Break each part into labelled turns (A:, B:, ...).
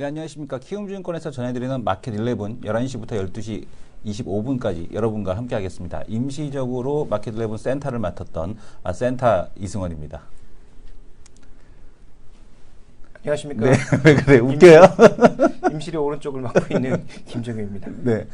A: 네, 안녕하십니까. 키움증권에서 전해드리는 마켓 11 11시부터 12시 25분까지 여러분과 함께 하겠습니다. 임시적으로 마켓 11 센터를 맡았던 센터 이승원입니다.
B: 안녕하십니까.
A: 네, 왜 그래? 웃겨요?
B: 임실의 오른쪽을 맡고 있는 김정현입니다.
A: 네.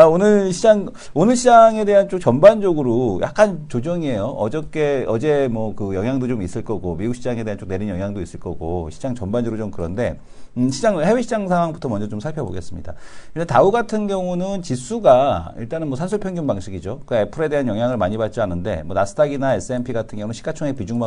A: 오늘 시장에 대한 좀 전반적으로 약간 조정이에요. 어제 뭐 그 영향도 좀 있을 거고, 미국 시장에 대한 좀 내린 영향도 있을 거고, 시장 전반적으로 좀 그런데, 해외 시장 상황부터 먼저 좀 살펴보겠습니다. 일단 다우 같은 경우는 지수가 일단은 뭐 산술 평균 방식이죠. 그 애플에 대한 영향을 많이 받지 않은데, 뭐 나스닥이나 S&P 같은 경우는 시가총액 비중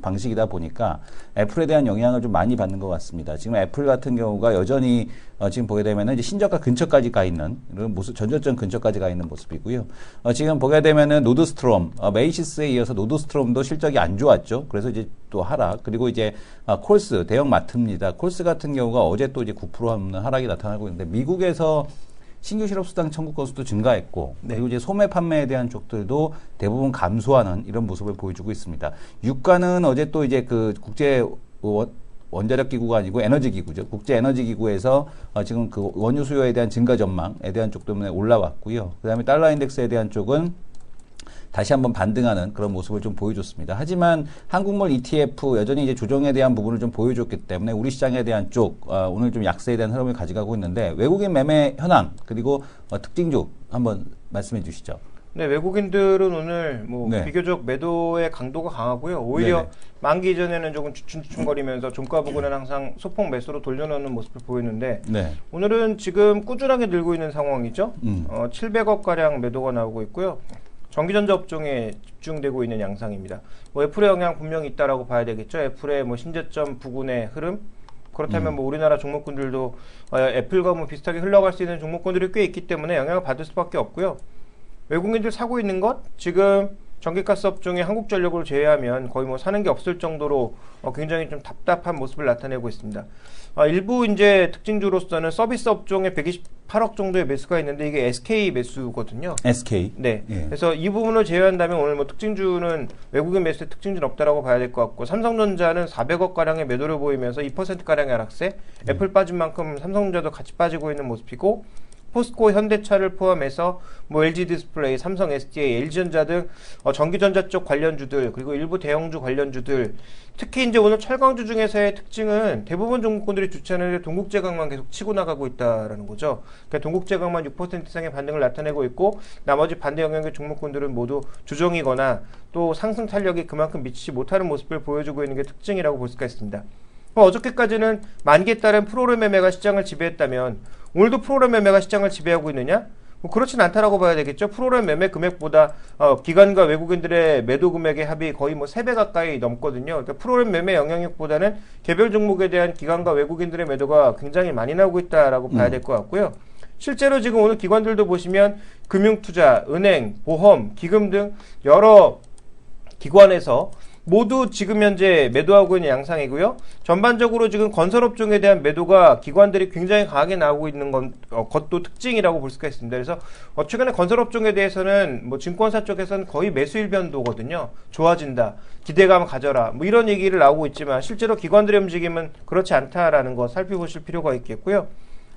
A: 방식이다 보니까 애플에 대한 영향을 좀 많이 받는 것 같습니다. 지금 애플 같은 경우가 여전히 지금 보게 되면은 이제 신저가 근처까지 가 있는 이런 모습, 전저점 근처까지 가 있는 모습이고요. 지금 보게 되면은 노드스트롬, 메이시스에 이어서 노드스트롬도 실적이 안 좋았죠. 그래서 이제 또 하락. 그리고 이제 콜스 대형 마트입니다. 콜스 같은 경우가 어제 또 이제 9% 하는 하락이 나타나고 있는데 미국에서 신규 실업수당 청구 건수도 증가했고,
B: 네.
A: 그리고 이제 소매 판매에 대한 쪽들도 대부분 감소하는 이런 모습을 보여주고 있습니다. 유가는 어제 또 이제 그 국제 원자력 기구가 아니고 에너지 기구죠. 국제 에너지 기구에서 지금 그 원유 수요에 대한 증가 전망에 대한 쪽 때문에 올라왔고요. 그다음에 달러 인덱스에 대한 쪽은 다시 한번 반등하는 그런 모습을 좀 보여줬습니다. 하지만 한국물 ETF 여전히 이제 조정에 대한 부분을 좀 보여줬기 때문에 우리 시장에 대한 쪽 오늘 좀 약세에 대한 흐름을 가져가고 있는데 외국인 매매 현황 그리고 특징주 한번 말씀해 주시죠.
B: 네, 외국인들은 오늘 뭐
A: 네.
B: 비교적 매도의 강도가 강하고요. 오히려
A: 네네.
B: 만기 전에는 조금 주춤주춤거리면서 종가 부근은 항상 소폭 매수로 돌려놓는 모습을 보이는데
A: 네.
B: 오늘은 지금 꾸준하게 늘고 있는 상황이죠. 700억 가량 매도가 나오고 있고요. 전기전자 업종에 집중되고 있는 양상입니다. 뭐 애플의 영향 분명히 있다라고 봐야 되겠죠. 애플의 뭐 신제점 부근의 흐름. 그렇다면 뭐 우리나라 종목군들도 애플과 뭐 비슷하게 흘러갈 수 있는 종목군들이 꽤 있기 때문에 영향을 받을 수밖에 없고요. 외국인들 사고 있는 것 지금 전기가스 업종에 한국전력을 제외하면 거의 뭐 사는 게 없을 정도로 굉장히 좀 답답한 모습을 나타내고 있습니다. 일부 이제 특징주로서는 서비스 업종에 128억 정도의 매수가 있는데 이게 SK 매수거든요.
A: SK.
B: 네.
A: 예.
B: 그래서 이 부분을 제외한다면 오늘 뭐 특징주는 외국인 매수의 특징주는 없다라고 봐야 될 것 같고 삼성전자는 400억 가량의 매도를 보이면서 2% 가량의 하락세. 애플 빠진 만큼 삼성전자도 같이 빠지고 있는 모습이고. 포스코, 현대차를 포함해서 뭐 LG 디스플레이, 삼성 SDA, LG전자 등 전기전자 쪽 관련주들 그리고 일부 대형주 관련주들 특히 이제 오늘 철강주 중에서의 특징은 대부분 종목군들이 주체하는데 동국제강만 계속 치고 나가고 있다라는 거죠. 그러니까 동국제강만 6% 이상의 반등을 나타내고 있고 나머지 반대 영역의 종목군들은 모두 조정이거나 또 상승 탄력이 그만큼 미치지 못하는 모습을 보여주고 있는 게 특징이라고 볼 수가 있습니다. 어저께까지는 만기에 따른 프로그램 매매가 시장을 지배했다면 오늘도 프로그램 매매가 시장을 지배하고 있느냐? 뭐 그렇진 않다라고 봐야 되겠죠. 프로그램 매매 금액보다 기관과 외국인들의 매도 금액의 합이 거의 뭐 3배 가까이 넘거든요. 그러니까 프로그램 매매 영향력보다는 개별 종목에 대한 기관과 외국인들의 매도가 굉장히 많이 나오고 있다라고 봐야 될 것 같고요. 실제로 지금 오늘 기관들도 보시면 금융투자, 은행, 보험, 기금 등 여러 기관에서 모두 지금 현재 매도하고 있는 양상이고요. 전반적으로 지금 건설업종에 대한 매도가 기관들이 굉장히 강하게 나오고 있는 것도 특징이라고 볼 수가 있습니다. 그래서 최근에 건설업종에 대해서는 뭐 증권사 쪽에서는 거의 매수일 변도거든요. 좋아진다. 기대감 가져라. 뭐 이런 얘기를 나오고 있지만 실제로 기관들의 움직임은 그렇지 않다라는 거 살펴보실 필요가 있겠고요.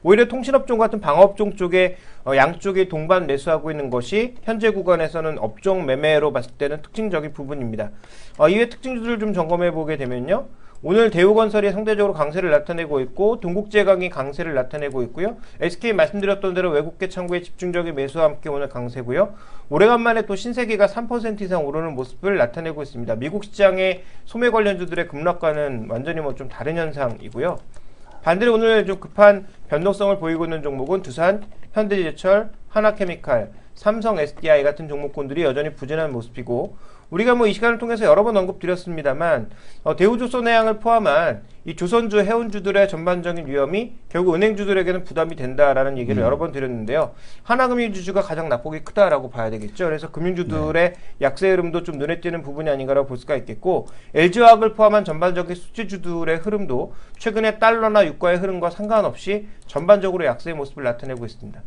B: 오히려 통신업종 같은 방어업종 쪽에 양쪽이 동반 매수하고 있는 것이 현재 구간에서는 업종 매매로 봤을 때는 특징적인 부분입니다. 이외 특징주들을 좀 점검해 보게 되면요. 오늘 대우건설이 상대적으로 강세를 나타내고 있고 동국제강이 강세를 나타내고 있고요. SK 말씀드렸던 대로 외국계 창구의 집중적인 매수와 함께 오늘 강세고요. 오래간만에 또 신세계가 3% 이상 오르는 모습을 나타내고 있습니다. 미국 시장의 소매 관련주들의 급락과는 완전히 뭐 좀 다른 현상이고요. 반대로 오늘 좀 급한 변동성을 보이고 있는 종목은 두산, 현대제철, 하나케미칼, 삼성 SDI 같은 종목군들이 여전히 부진한 모습이고 우리가 뭐 이 시간을 통해서 여러 번 언급드렸습니다만 대우조선해양을 포함한 이 조선주 해운주들의 전반적인 위험이 결국 은행주들에게는 부담이 된다라는 얘기를 여러 번 드렸는데요. 하나금융주주가 가장 낙폭이 크다라고 봐야 되겠죠. 그래서 금융주들의 약세 흐름도 좀 눈에 띄는 부분이 아닌가라고 볼 수가 있겠고 LG화학을 포함한 전반적인 수지주들의 흐름도 최근에 달러나 유가의 흐름과 상관없이 전반적으로 약세의 모습을 나타내고 있습니다.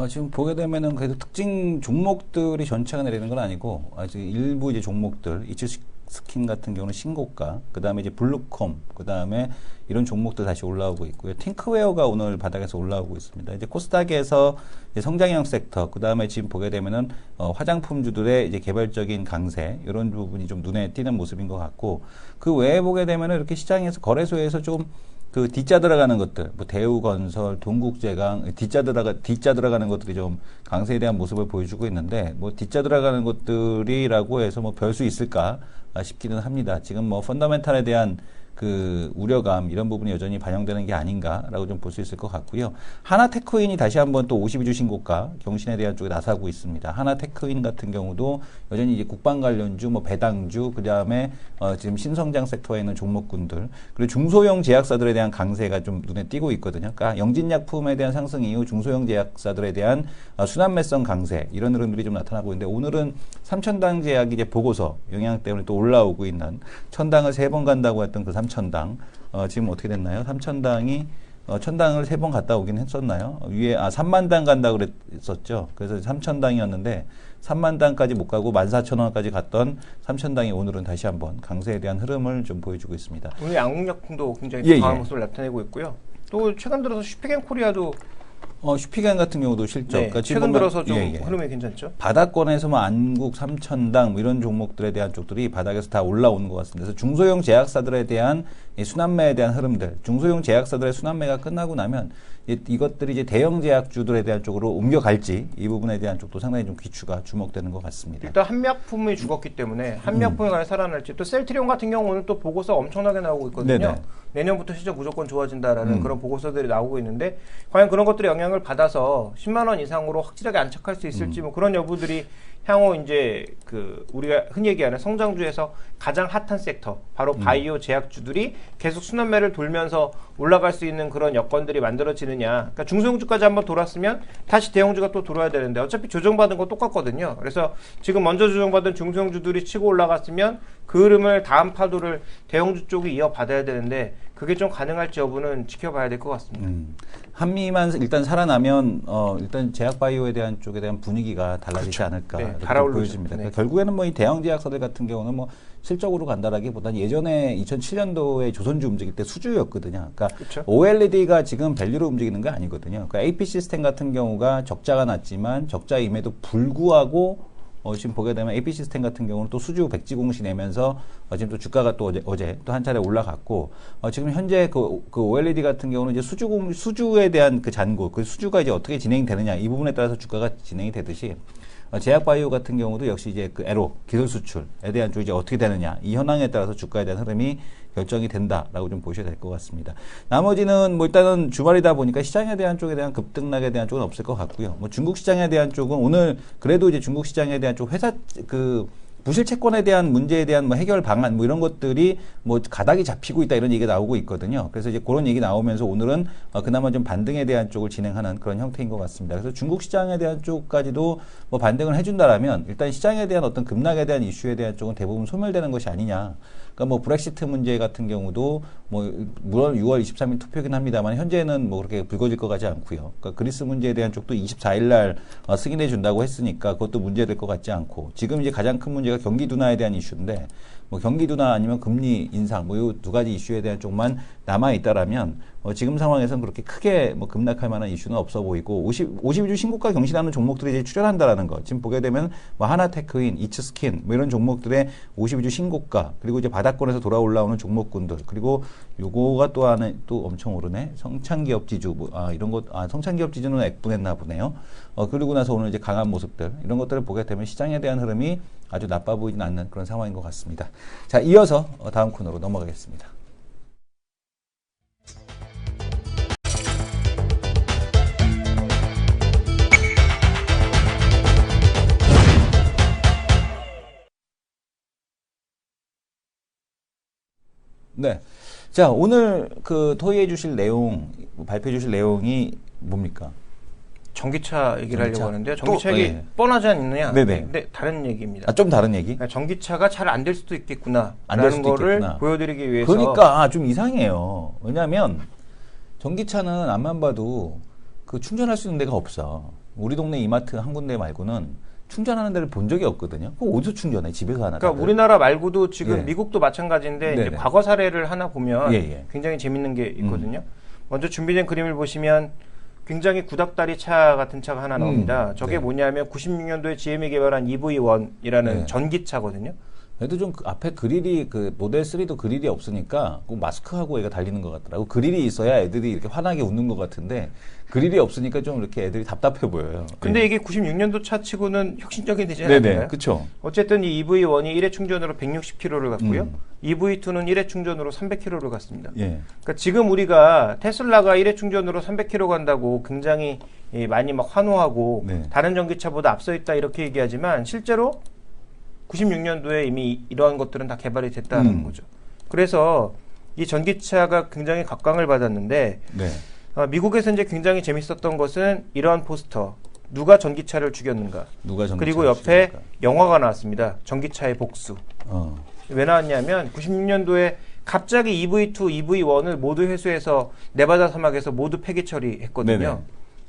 A: 지금 보게 되면은 그래도 특징 종목들이 전체가 내리는 건 아니고 아직 일부 이제 종목들 이측 스킨 같은 경우는 신고가, 그 다음에 이제 블루콤, 그 다음에 이런 종목들 다시 올라오고 있고요. 팅크웨어가 오늘 바닥에서 올라오고 있습니다. 이제 코스닥에서 이제 성장형 섹터, 그 다음에 지금 보게 되면은 화장품주들의 이제 개별적인 강세, 이런 부분이 좀 눈에 띄는 모습인 것 같고, 그 외에 보게 되면은 이렇게 시장에서 거래소에서 좀 그 뒷자 들어가는 것들, 뭐 대우건설, 동국제강, 뒷자 들어가는 것들이 좀 강세에 대한 모습을 보여주고 있는데, 뭐 뒷자 들어가는 것들이라고 해서 뭐 별 수 있을까 싶기는 합니다. 지금 뭐 펀더멘탈에 대한 그 우려감 이런 부분이 여전히 반영되는 게 아닌가라고 좀 볼 수 있을 것 같고요. 하나테크인이 다시 한번 또 52주 신고가 경신에 대한 쪽에 나서고 있습니다. 하나테크인 같은 경우도 여전히 이제 국방 관련주, 뭐 배당주, 그 다음에 지금 신성장 섹터에 있는 종목군들, 그리고 중소형 제약사들에 대한 강세가 좀 눈에 띄고 있거든요. 그러니까 영진약품에 대한 상승 이후 중소형 제약사들에 대한 순환매성 강세 이런 흐름들이 좀 나타나고 있는데, 오늘은 삼천당 제약이 이제 보고서 영향 때문에 또 올라오고 있는, 천당을 3번 간다고 했던 그 삼천당, 지금 어떻게 됐나요? 삼천당이 천당을 3번 갔다 오긴 했었나요? 위에 3만당 간다 그랬었죠. 그래서 삼천당이었는데 3만당까지 못 가고 14,000원까지 갔던 삼천당이 오늘은 다시 한번 강세에 대한 흐름을 좀 보여주고 있습니다.
B: 오늘 양국약품도 굉장히 강한 모습을 나타내고 있고요. 또 최근 들어서 슈피겐코리아도
A: 슈피겐 같은 경우도 실적.
B: 네,
A: 그러니까
B: 최근 들어서 좀 흐름이 괜찮죠.
A: 바닥권에서 뭐 안국, 삼천당 뭐 이런 종목들에 대한 쪽들이 바닥에서 다 올라오는 것 같습니다. 그래서 중소형 제약사들에 대한 이 순환매에 대한 흐름들, 중소형 제약사들의 순환매가 끝나고 나면 이것들이 이제 대형 제약주들에 대한 쪽으로 옮겨갈지, 이 부분에 대한 쪽도 상당히 좀 귀추가 주목되는 것 같습니다.
B: 일단 한미약품이 죽었기 때문에 한미약품이 과연 살아날지, 또 셀트리온 같은 경우는 또 보고서 엄청나게 나오고 있거든요. 네네. 내년부터 실적 무조건 좋아진다라는 그런 보고서들이 나오고 있는데, 과연 그런 것들의 영향을 받아서 10만 원 이상으로 확실하게 안착할 수 있을지, 뭐 그런 여부들이 향후 이제 그 우리가 흔히 얘기하는 성장주에서 가장 핫한 섹터, 바로 바이오 제약주들이 계속 순환매를 돌면서 올라갈 수 있는 그런 여건들이 만들어지느냐. 그러니까 중소형주까지 한번 돌았으면 다시 대형주가 또 돌아야 되는데, 어차피 조정받은 거 똑같거든요. 그래서 지금 먼저 조정받은 중소형주들이 치고 올라갔으면 그 흐름을 다음 파도를 대형주 쪽이 이어받아야 되는데, 그게 좀 가능할지 여부는 지켜봐야 될 것 같습니다.
A: 한미만 일단 살아나면 일단 제약바이오에 대한 쪽에 대한 분위기가 달라지지 그렇죠. 않을까
B: 네,
A: 보여집니다. 네. 그러니까 결국에는 뭐 이 대형 제약사들 같은 경우는 뭐 실적으로 간다라기보다는 예전에 2007년도에 조선주 움직일 때 수주였거든요. 그러니까
B: 그렇죠.
A: OLED가 지금 밸류로 움직이는 게 아니거든요. 그러니까 AP 시스템 같은 경우가 적자가 났지만 적자임에도 불구하고 지금 보게 되면 AP 시스템 같은 경우는 또 수주 백지 공시 내면서 지금 또 주가가 또 어제 또 한 차례 올라갔고, 지금 현재 그 OLED 같은 경우는 이제 수주에 대한 그 잔고, 그 수주가 이제 어떻게 진행이 되느냐, 이 부분에 따라서 주가가 진행이 되듯이, 제약바이오 같은 경우도 역시 이제 그 애로 기술 수출에 대한 쪽이 이제 어떻게 되느냐, 이 현황에 따라서 주가에 대한 흐름이 결정이 된다라고 좀 보셔야 될 것 같습니다. 나머지는 뭐 일단은 주말이다 보니까 시장에 대한 쪽에 대한 급등락에 대한 쪽은 없을 것 같고요. 뭐 중국 시장에 대한 쪽은 오늘 그래도 이제 중국 시장에 대한 쪽 회사 그 부실 채권에 대한 문제에 대한 뭐 해결 방안 뭐 이런 것들이 뭐 가닥이 잡히고 있다 이런 얘기가 나오고 있거든요. 그래서 이제 그런 얘기 나오면서 오늘은 그나마 좀 반등에 대한 쪽을 진행하는 그런 형태인 것 같습니다. 그래서 중국 시장에 대한 쪽까지도 뭐 반등을 해준다라면 일단 시장에 대한 어떤 급락에 대한 이슈에 대한 쪽은 대부분 소멸되는 것이 아니냐. 그러니까 뭐 브렉시트 문제 같은 경우도 뭐 물론 6월 23일 투표긴 합니다만 현재는 뭐 그렇게 불거질 것 같지 않고요. 그러니까 그리스 문제에 대한 쪽도 24일 날 승인해 준다고 했으니까 그것도 문제될 것 같지 않고, 지금 이제 가장 큰 문제가 경기 둔화에 대한 이슈인데, 뭐 경기 둔화 아니면 금리 인상 뭐 이 두 가지 이슈에 대한 쪽만 남아 있다라면 지금 상황에서는 그렇게 크게 뭐 급락할 만한 이슈는 없어 보이고, 52주 신고가 경신하는 종목들이 이제 출현한다라는 거. 지금 보게 되면 뭐 하나테크인, 이츠스킨 뭐 이런 종목들의 52주 신고가, 그리고 이제 바닥권에서 돌아 올라오는 종목군들, 그리고 요거가 또 하나 또 엄청 오르네. 성창기업 지주 이런 것, 성창기업 지주는 액분했나 보네요. 그리고 나서 오늘 이제 강한 모습들, 이런 것들을 보게 되면 시장에 대한 흐름이 아주 나빠 보이진 않는 그런 상황인 것 같습니다. 자, 이어서 다음 코너로 넘어가겠습니다. 네. 자, 오늘 그 토의해 주실 내용, 발표해 주실 내용이 뭡니까?
B: 전기차 얘기를
A: 전기차.
B: 하려고 하는데요. 전기차 얘기
A: 예.
B: 뻔하지 않느냐?
A: 네네.
B: 근데 다른 얘기입니다.
A: 좀 다른 얘기?
B: 그러니까 전기차가 잘 안 될 수도 있겠구나.
A: 안 될
B: 라는
A: 수도
B: 거를
A: 있겠구나.
B: 보여드리기 위해서.
A: 그러니까 좀 이상해요. 왜냐하면 전기차는 앞만 봐도 그 충전할 수 있는 데가 없어. 우리 동네 이마트 한 군데 말고는 충전하는 데를 본 적이 없거든요. 그거 어디서 충전해? 집에서 하나?
B: 그러니까 우리나라 말고도 지금
A: 예.
B: 미국도 마찬가지인데 이제
A: 네네.
B: 과거 사례를 하나 보면
A: 예, 예.
B: 굉장히 재밌는 게 있거든요. 먼저 준비된 그림을 보시면 굉장히 구닥다리 차 같은 차가 하나 나옵니다. 저게
A: 네.
B: 뭐냐면 96년도에 GM이 개발한 EV1이라는
A: 네.
B: 전기차거든요.
A: 그래도 좀 그 앞에 그릴이 그 모델 3도 그릴이 없으니까 꼭 마스크하고 애가 달리는 것 같더라고. 그릴이 있어야 애들이 이렇게 환하게 웃는 것 같은데 그릴이 없으니까 좀 이렇게 애들이 답답해 보여요.
B: 근데
A: 예.
B: 이게 96년도 차치고는 혁신적인 디자인
A: 네네,
B: 아닌가요?
A: 그렇죠.
B: 어쨌든 이 EV1이 1회 충전으로 160km를 갔고요. EV2는 1회 충전으로 300km를 갔습니다.
A: 예,
B: 그러니까 지금 우리가 테슬라가 1회 충전으로 300km 간다고 굉장히 많이 막 환호하고
A: 네.
B: 다른 전기차보다 앞서 있다 이렇게 얘기하지만 실제로 96년도에 이미 이러한 것들은 다 개발이 됐다는 거죠. 그래서 이 전기차가 굉장히 각광을 받았는데
A: 네,
B: 미국에서 이제 굉장히 재밌었던 것은 이러한 포스터. 누가 전기차를 죽였는가.
A: 누가 전기차
B: 그리고 옆에 영화가 나왔습니다. 전기차의 복수. 왜 나왔냐면 96년도에 갑자기 EV2, EV1을 모두 회수해서 네바다 사막에서 모두 폐기 처리했거든요.
A: 네네.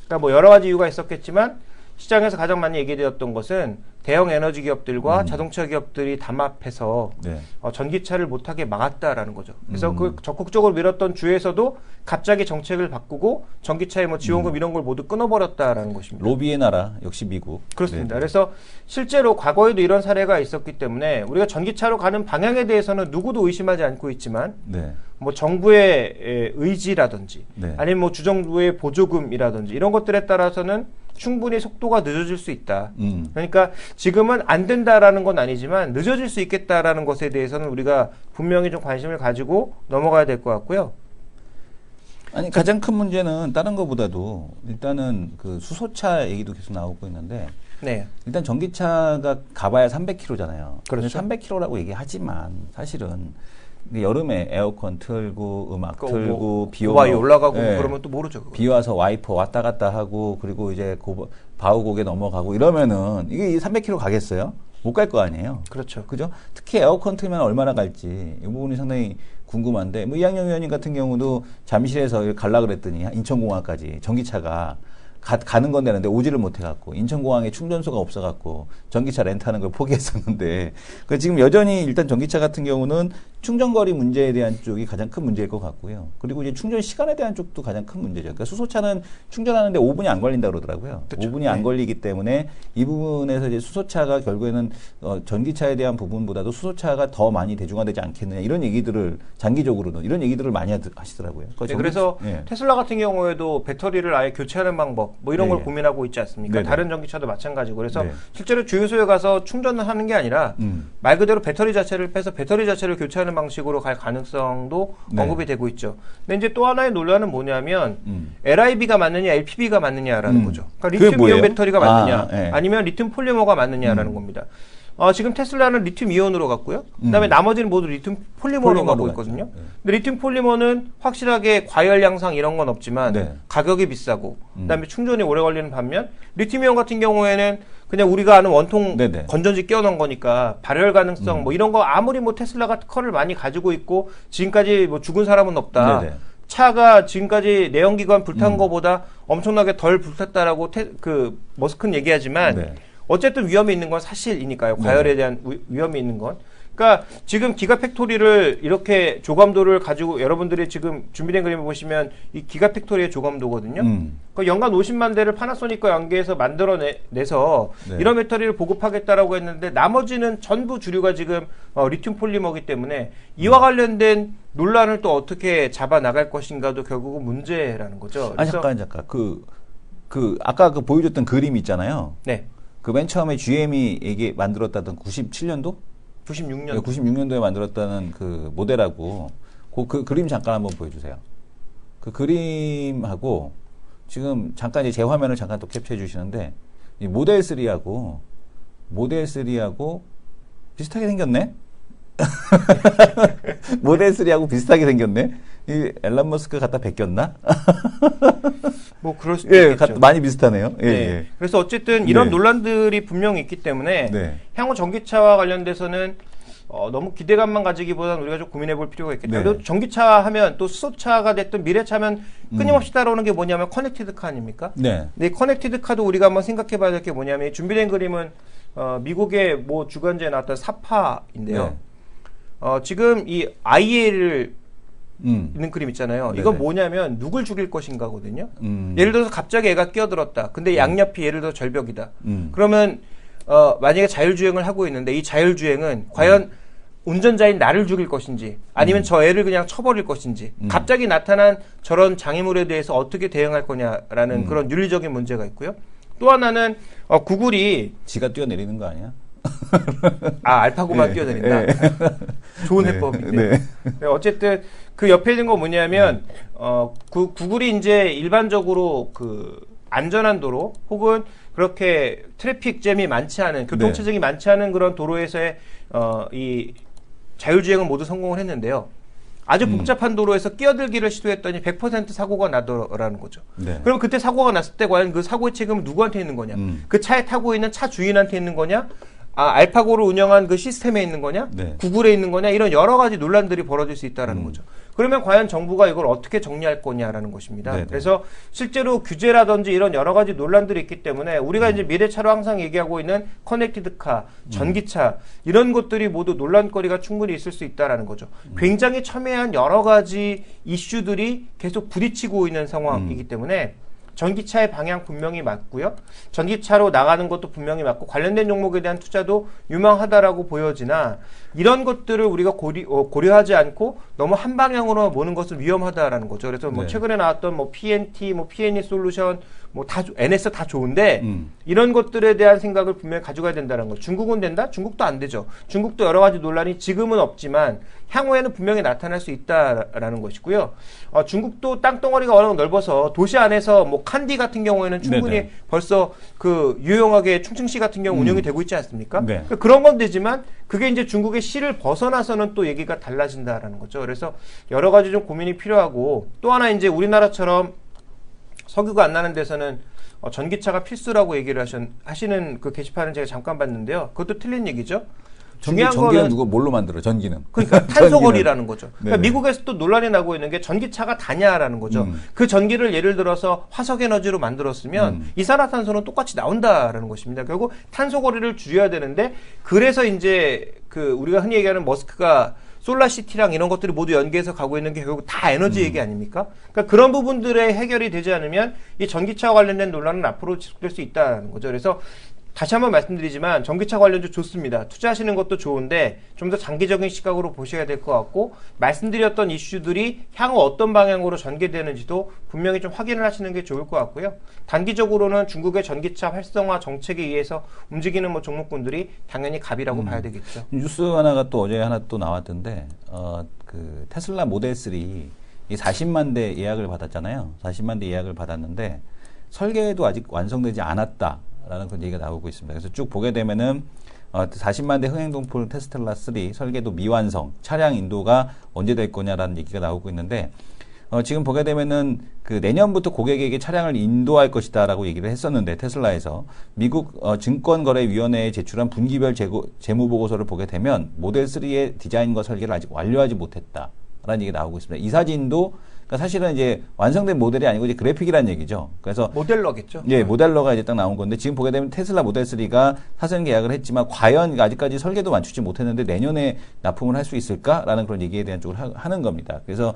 B: 그러니까 뭐 여러 가지 이유가 있었겠지만 시장에서 가장 많이 얘기되었던 것은 대형 에너지 기업들과 자동차 기업들이 담합해서
A: 네.
B: 전기차를 못하게 막았다라는 거죠. 그래서 그 적극적으로 밀었던 주에서도 갑자기 정책을 바꾸고 전기차의 뭐 지원금 이런 걸 모두 끊어버렸다라는 것입니다.
A: 로비의 나라 역시 미국.
B: 그렇습니다.
A: 네.
B: 그래서 실제로 과거에도 이런 사례가 있었기 때문에 우리가 전기차로 가는 방향에 대해서는 누구도 의심하지 않고 있지만
A: 네.
B: 뭐 정부의 의지라든지
A: 네.
B: 아니면 뭐 주정부의 보조금이라든지 이런 것들에 따라서는 충분히 속도가 늦어질 수 있다. 그러니까 지금은 안 된다라는 건 아니지만 늦어질 수 있겠다라는 것에 대해서는 우리가 분명히 좀 관심을 가지고 넘어가야 될 것 같고요.
A: 아니 가장 큰 문제는 다른 것보다도 일단은 그 수소차 얘기도 계속 나오고 있는데
B: 네.
A: 일단 전기차가 가봐야 300km잖아요.
B: 그렇죠.
A: 300km라고 얘기하지만 사실은 여름에 에어컨 틀고 음악 틀고 비
B: 고바위
A: 오면
B: 올라가고
A: 예,
B: 그러면 또 모르죠. 그거.
A: 비 와서 와이퍼 왔다 갔다 하고 그리고 이제 바우곡에 넘어가고 이러면은 이게 300km 가겠어요? 못 갈 거 아니에요.
B: 그렇죠.
A: 그죠? 특히 에어컨 틀면 얼마나 갈지 이 부분이 상당히 궁금한데 뭐 이학영 의원님 같은 경우도 잠실에서 갈라 그랬더니 인천공항까지 전기차가 가는 건 되는데 오지를 못해갖고 인천공항에 충전소가 없어갖고 전기차 렌트하는 걸 포기했었는데 그 지금 여전히 일단 전기차 같은 경우는 충전거리 문제에 대한 쪽이 가장 큰 문제일 것 같고요. 그리고 이제 충전 시간에 대한 쪽도 가장 큰 문제죠. 그러니까 수소차는 충전하는데 5분이 안 걸린다 그러더라고요.
B: 그렇죠.
A: 5분이 안 걸리기 때문에 이 부분에서 이제 수소차가 결국에는 전기차에 대한 부분보다도 수소차가 더 많이 대중화되지 않겠느냐 이런 얘기들을 장기적으로는 이런 얘기들을 많이 하시더라고요.
B: 네, 그래서
A: 예.
B: 테슬라 같은 경우에도 배터리를 아예 교체하는 방법 뭐 이런
A: 네,
B: 걸
A: 네.
B: 고민하고 있지 않습니까?
A: 네, 네.
B: 다른 전기차도 마찬가지고 그래서
A: 네.
B: 실제로 주유소에 가서 충전을 하는 게 아니라 말 그대로 배터리 자체를 빼서 배터리 자체를 교체하는 방식으로 갈 가능성도
A: 네.
B: 언급이 되고 있죠. 근데 이제 또 하나의 논란은 뭐냐면 LIB가 맞느냐 LPB가 맞느냐라는 거죠. 그러니까
A: 그게
B: 리튬 이온
A: 뭐예요?
B: 배터리가 맞느냐
A: 아, 네.
B: 아니면 리튬 폴리머가 맞느냐라는 겁니다. 지금 테슬라는 리튬 이온으로 갔고요. 그다음에 나머지는 모두 리튬 폴리머로 가고
A: 폴리머로
B: 있거든요.
A: 갔죠. 네.
B: 근데 리튬 폴리머는 확실하게 과열 양상 이런 건 없지만
A: 네.
B: 가격이 비싸고 그다음에 충전이 오래 걸리는 반면 리튬 이온 같은 경우에는 그냥 우리가 아는 원통
A: 네네.
B: 건전지 끼워넣은 거니까 발열 가능성 뭐 이런 거 아무리 뭐 테슬라가 특허를 많이 가지고 있고 지금까지 뭐 죽은 사람은 없다.
A: 네네.
B: 차가 지금까지 내연기관 불탄 거보다 엄청나게 덜 불탔다라고 그 머스크는 얘기하지만
A: 네.
B: 어쨌든 위험이 있는 건 사실이니까요. 과열에 대한 위험이 있는 건. 그러니까 지금 기가팩토리를 이렇게 조감도를 가지고 여러분들이 지금 준비된 그림을 보시면 이 기가팩토리의 조감도거든요. 그 연간 50만 대를 파나소닉과 연계해서 만들어내서
A: 네.
B: 이런 배터리를 보급하겠다라고 했는데 나머지는 전부 주류가 지금 리튬 폴리머이기 때문에 이와 관련된 논란을 또 어떻게 잡아 나갈 것인가도 결국은 문제라는 거죠.
A: 아니 잠깐 아까 그 보여줬던 그림 있잖아요.
B: 네.
A: 그 맨 처음에 GM이 이게 만들었다던 97년도?
B: 96년.
A: 96년도에 만들었다는 그 모델하고 그 그림 잠깐 한번 보여주세요. 그 그림하고 지금 잠깐 이제 제 화면을 잠깐 또 캡처해 주시는데 이 모델 3하고 비슷하게 생겼네. 모델 3하고 비슷하게 생겼네. 이 앨런 머스크 갖다 베꼈나?
B: 뭐 그럴 수도
A: 예,
B: 있겠죠.
A: 많이 비슷하네요. 예,
B: 네.
A: 예.
B: 그래서 어쨌든 이런
A: 네.
B: 논란들이 분명히 있기 때문에
A: 네.
B: 향후 전기차와 관련돼서는 너무 기대감만 가지기보다는 우리가 좀 고민해 볼 필요가 있겠다.
A: 네.
B: 그리고 전기차 하면 또 수소차가 됐든 미래차 하면 끊임없이 따라오는 게 뭐냐면 커넥티드 카 아닙니까?
A: 네.
B: 근데 이 커넥티드 카도 우리가 한번 생각해 봐야 될 게 뭐냐면 준비된 그림은 미국의 뭐 주간지에 나왔던 사파인데요.
A: 네.
B: 지금 이 IA를
A: 음.
B: 있는 그림 있잖아요.
A: 네네.
B: 이건 뭐냐면 누굴 죽일 것인가거든요. 예를 들어서 갑자기 애가 끼어들었다. 근데 양옆이 예를 들어 절벽이다. 그러면 만약에 자율주행을 하고 있는데 이 자율주행은 과연 운전자인 나를 죽일 것인지 아니면 저 애를 그냥 쳐버릴 것인지 갑자기 나타난 저런 장애물에 대해서 어떻게 대응할 거냐라는 그런 윤리적인 문제가 있고요. 또 하나는 구글이
A: 지가 뛰어내리는 거 아니야?
B: 알파고만
A: 네,
B: 뛰어내린다.
A: 네.
B: 좋은
A: 네,
B: 해법인데. 네, 어쨌든 그 옆에 있는 거 뭐냐면 구글이 이제 일반적으로 그 안전한 도로 혹은 그렇게 트래픽 잼이 많지 않은 교통체증이 많지 않은 그런 도로에서의 이 자율주행은 모두 성공을 했는데요. 아주 복잡한 도로에서 끼어들기를 시도했더니 100% 사고가 나더라는 거죠.
A: 네.
B: 그럼 그때 사고가 났을 때 과연 그 사고의 책임은 누구한테 있는 거냐? 그 차에 타고 있는 차 주인한테 있는 거냐? 알파고를 운영한 그 시스템에 있는 거냐?
A: 네.
B: 구글에 있는 거냐? 이런 여러 가지 논란들이 벌어질 수 있다는 거죠. 그러면 과연 정부가 이걸 어떻게 정리할 거냐라는 것입니다.
A: 네네.
B: 그래서 실제로 규제라든지 이런 여러 가지 논란들이 있기 때문에 우리가 이제 미래차로 항상 얘기하고 있는 커넥티드카, 전기차 이런 것들이 모두 논란거리가 충분히 있을 수 있다라는 거죠. 굉장히 첨예한 여러 가지 이슈들이 계속 부딪히고 있는 상황이기 때문에 전기차의 방향 분명히 맞고요. 전기차로 나가는 것도 분명히 맞고 관련된 종목에 대한 투자도 유망하다라고 보여지나 이런 것들을 우리가 고려하지 않고 너무 한 방향으로 모는 것은 위험하다라는 거죠. 그래서 뭐
A: 네.
B: 최근에 나왔던 뭐 PNT, 뭐 PNE 솔루션, 뭐 다 NS 다 좋은데 이런 것들에 대한 생각을 분명히 가져가야 된다는 거. 중국은 된다? 중국도 안 되죠. 중국도 여러 가지 논란이 지금은 없지만 향후에는 분명히 나타날 수 있다라는 것이고요. 중국도 땅덩어리가 워낙 넓어서 도시 안에서 뭐 칸디 같은 경우에는 충분히
A: 네네.
B: 벌써 그 유용하게 충칭시 같은 경우 운영이 되고 있지 않습니까?
A: 네.
B: 그러니까 그런 건 되지만 그게 이제 중국의 시를 벗어나서는 또 얘기가 달라진다라는 거죠. 그래서 여러 가지 좀 고민이 필요하고 또 하나 이제 우리나라처럼 석유가 안 나는 데서는 전기차가 필수라고 얘기를 하시는 그 게시판을 제가 잠깐 봤는데요. 그것도 틀린 얘기죠. 중요한
A: 전기는
B: 거는
A: 누가 뭘로 만들어? 전기는.
B: 그러니까 탄소거리라는 거죠. 그러니까
A: 네네.
B: 미국에서 또 논란이 나고 있는 게 전기차가 다냐라는 거죠. 그 전기를 예를 들어서 화석에너지로 만들었으면 이산화탄소는 똑같이 나온다라는 것입니다. 결국 탄소거리를 줄여야 되는데 그래서 이제 그 우리가 흔히 얘기하는 머스크가 솔라시티랑 이런 것들이 모두 연계해서 가고 있는 게 결국 다 에너지 얘기 아닙니까? 그러니까 그런 부분들의 해결이 되지 않으면 이 전기차와 관련된 논란은 앞으로 지속될 수 있다는 거죠. 그래서 다시 한번 말씀드리지만 전기차 관련주 좋습니다. 투자하시는 것도 좋은데 좀 더 장기적인 시각으로 보셔야 될 것 같고 말씀드렸던 이슈들이 향후 어떤 방향으로 전개되는지도 분명히 좀 확인을 하시는 게 좋을 것 같고요. 단기적으로는 중국의 전기차 활성화 정책에 의해서 움직이는 뭐 종목군들이 당연히 갑이라고 봐야 되겠죠.
A: 뉴스 하나가 또 어제 하나 또 나왔던데 그 테슬라 모델 3 이 40만 대 예약을 받았잖아요. 40만 대 예약을 받았는데 설계도 아직 완성되지 않았다라는 그런 얘기가 나오고 있습니다. 그래서 쭉 보게 되면은 40만 대 흥행동풀 테슬라 3 설계도 미완성, 차량 인도가 언제 될 거냐라는 얘기가 나오고 있는데 지금 보게 되면은 그 내년부터 고객에게 차량을 인도할 것이다라고 얘기를 했었는데 테슬라에서 미국 증권거래위원회에 제출한 분기별 재무 보고서를 보게 되면 모델 3의 디자인과 설계를 아직 완료하지 못했다라는 얘기가 나오고 있습니다. 이 사진도 그러니까 사실은 이제 완성된 모델이 아니고 이제 그래픽이라는 얘기죠. 그래서
B: 모델러겠죠.
A: 예, 모델러가 이제 딱 나온 건데 지금 보게 되면 테슬라 모델 3가 사전 계약을 했지만 과연 아직까지 설계도 맞추지 못했는데 내년에 납품을 할 수 있을까라는 그런 얘기에 대한 쪽을 하는 겁니다. 그래서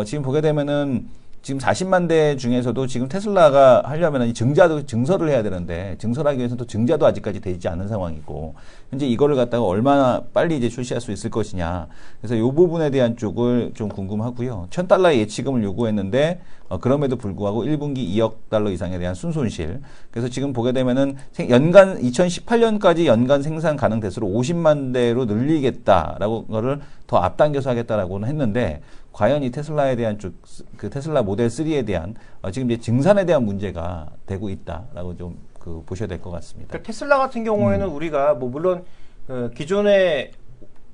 A: 지금 보게 되면은 지금 40만 대 중에서도 지금 테슬라가 하려면 이 증설을 해야 되는데 증설하기 위해서는 또 증자도 아직까지 되지 않은 상황이고 현재 이거를 갖다가 얼마나 빨리 이제 출시할 수 있을 것이냐. 그래서 이 부분에 대한 쪽을 좀 궁금하고요. $1,000의 예치금을 요구했는데 그럼에도 불구하고 1분기 2억 달러 이상에 대한 순손실. 그래서 지금 보게 되면은 연간 2018년까지 연간 생산 가능 대수를 50만 대로 늘리겠다라고 거를 더 앞당겨서 하겠다라고는 했는데 과연 이 테슬라에 대한 그 테슬라 모델 3에 대한 지금 이제 증산에 대한 문제가 되고 있다라고 좀 보셔야 될 것 같습니다.
B: 그러니까 테슬라 같은 경우에는 우리가 뭐 물론 기존의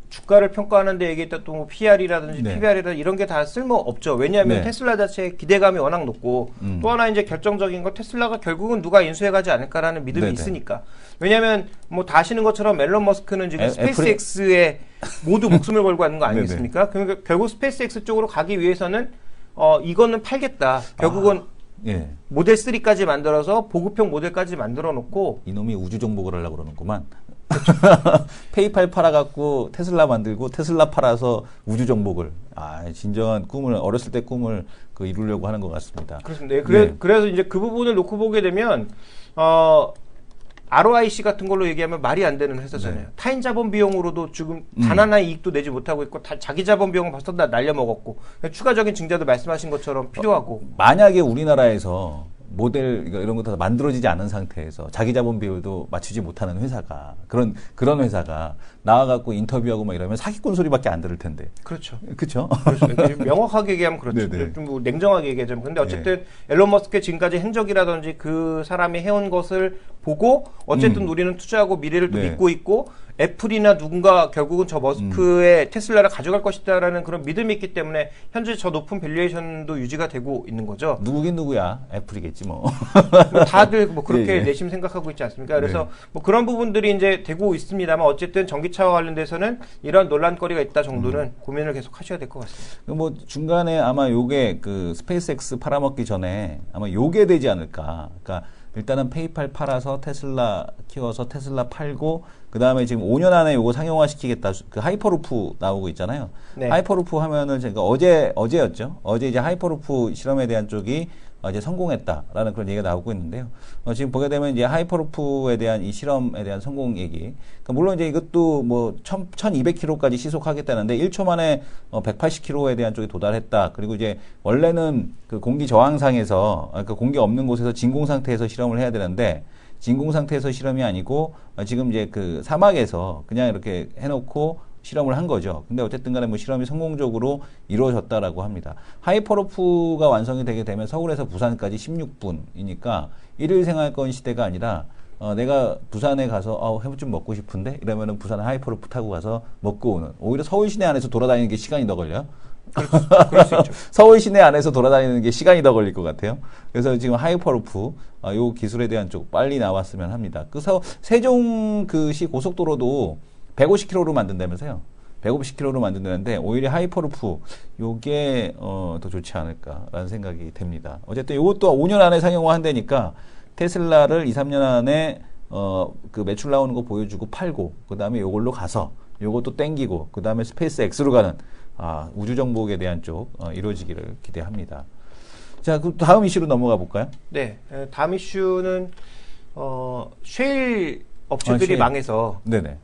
B: 주가를 평가하는데 얘기했던 또 PR이라든지
A: 네.
B: PBR이라든지 이런 게 다 쓸모 없죠. 왜냐하면
A: 네.
B: 테슬라 자체의 기대감이 워낙 높고 또 하나 이제 결정적인 건 테슬라가 결국은 누가 인수해가지 않을까라는 믿음이
A: 네네.
B: 있으니까. 왜냐하면 뭐 다 아시는 것처럼 앨런 머스크는 지금
A: 애플이-
B: 스페이스X에 모두 목숨을 걸고 하는 거
A: 네네.
B: 아니겠습니까? 그러니까 결국 스페이스X 쪽으로 가기 위해서는 이거는 팔겠다. 결국은
A: 예.
B: 모델 3까지 만들어서 보급형 모델까지 만들어 놓고
A: 이놈이 우주 정복을 하려고 그러는구만. 페이팔 팔아갖고 테슬라 만들고 테슬라 팔아서 우주 정복을. 진정한 꿈을, 어렸을 때 꿈을 이루려고 하는 것 같습니다.
B: 그렇습니다.
A: 네.
B: 그래서 이제 그 부분을 놓고 보게 되면 ROIC 같은 걸로 얘기하면 말이 안 되는 회사잖아요.
A: 네.
B: 타인 자본 비용으로도 지금 단 하나의 이익도 내지 못하고 있고 자기 자본 비용은 벌써 다 날려먹었고 추가적인 증자도 말씀하신 것처럼 필요하고
A: 만약에 우리나라에서 모델 이런 거 다 만들어지지 않은 상태에서 자기 자본 비율도 맞추지 못하는 회사가 그런 회사가 나와갖고 인터뷰하고 막 이러면 사기꾼 소리밖에 안 들을 텐데.
B: 그렇죠.
A: 그렇죠?
B: 그렇죠. 명확하게 얘기하면 그렇죠.
A: 네네.
B: 좀 뭐 냉정하게 얘기하자면. 근데 어쨌든 앨런 머스크의 지금까지 행적이라든지 그 사람이 해온 것을 보고 어쨌든 우리는 투자하고 미래를 또
A: 네.
B: 믿고 있고 애플이나 누군가 결국은 저 머스크의 테슬라를 가져갈 것이다라는 그런 믿음이 있기 때문에 현재 저 높은 밸류에이션도 유지가 되고 있는 거죠.
A: 누구긴 누구야. 애플이겠지 뭐.
B: 뭐 다들 뭐 그렇게
A: 예, 예.
B: 내심 생각하고 있지 않습니까? 그래서
A: 네.
B: 뭐 그런 부분들이 이제 되고 있습니다만 어쨌든 전기차와 관련돼서는 이런 논란거리가 있다 정도는 고민을 계속 하셔야 될 것 같습니다.
A: 뭐 중간에 아마 요게 스페이스X 팔아먹기 전에 아마 요게 되지 않을까. 그러니까 일단은 페이팔 팔아서 테슬라 키워서 테슬라 팔고 그 다음에 지금 5년 안에 요거 상용화 시키겠다. 그 하이퍼루프 나오고 있잖아요.
B: 네.
A: 하이퍼루프 하면은 제가 어제였죠. 어제 이제 하이퍼루프 실험에 대한 쪽이 이제 성공했다라는 그런 얘기가 나오고 있는데요. 지금 보게 되면 이제 하이퍼루프에 대한 이 실험에 대한 성공 얘기. 그러니까 물론 이제 이것도 뭐 1200km까지 시속하겠다는데 1초 만에 180km에 대한 쪽에 도달했다. 그리고 이제 원래는 그 공기 저항상에서 그러니까 공기 없는 곳에서 진공 상태에서 실험을 해야 되는데 진공 상태에서 실험이 아니고 지금 이제 그 사막에서 그냥 이렇게 해놓고 실험을 한 거죠. 근데 어쨌든 간에 뭐 실험이 성공적으로 이루어졌다라고 합니다. 하이퍼루프가 완성이 되게 되면 서울에서 부산까지 16분이니까 일일 생활권 시대가 아니라 내가 부산에 가서 해물 좀 먹고 싶은데 이러면은 부산 하이퍼루프 타고 가서 먹고 오는. 오히려 서울 시내 안에서 돌아다니는 게 시간이 더 걸려요.
B: 그럴 수 있죠.
A: 서울 시내 안에서 돌아다니는 게 시간이 더 걸릴 것 같아요. 그래서 지금 하이퍼루프 요 기술에 대한 쪽 빨리 나왔으면 합니다. 그래서 세종시 고속도로도 150km로 만든다면서요. 150km로 만든다는데 오히려 하이퍼루프 요게 더 좋지 않을까라는 생각이 됩니다. 어쨌든 요것도 5년 안에 상용화 한다니까 테슬라를 2, 3년 안에 그 매출 나오는 거 보여주고 팔고 그다음에 요걸로 가서 요것도 땡기고 그다음에 스페이스 X로 가는 우주 정복에 대한 쪽 이루어지기를 기대합니다. 자, 그 다음 이슈로 넘어가 볼까요?
B: 네, 다음 이슈는 쉐일 업체들이
A: 쉐일.
B: 망해서
A: 네네.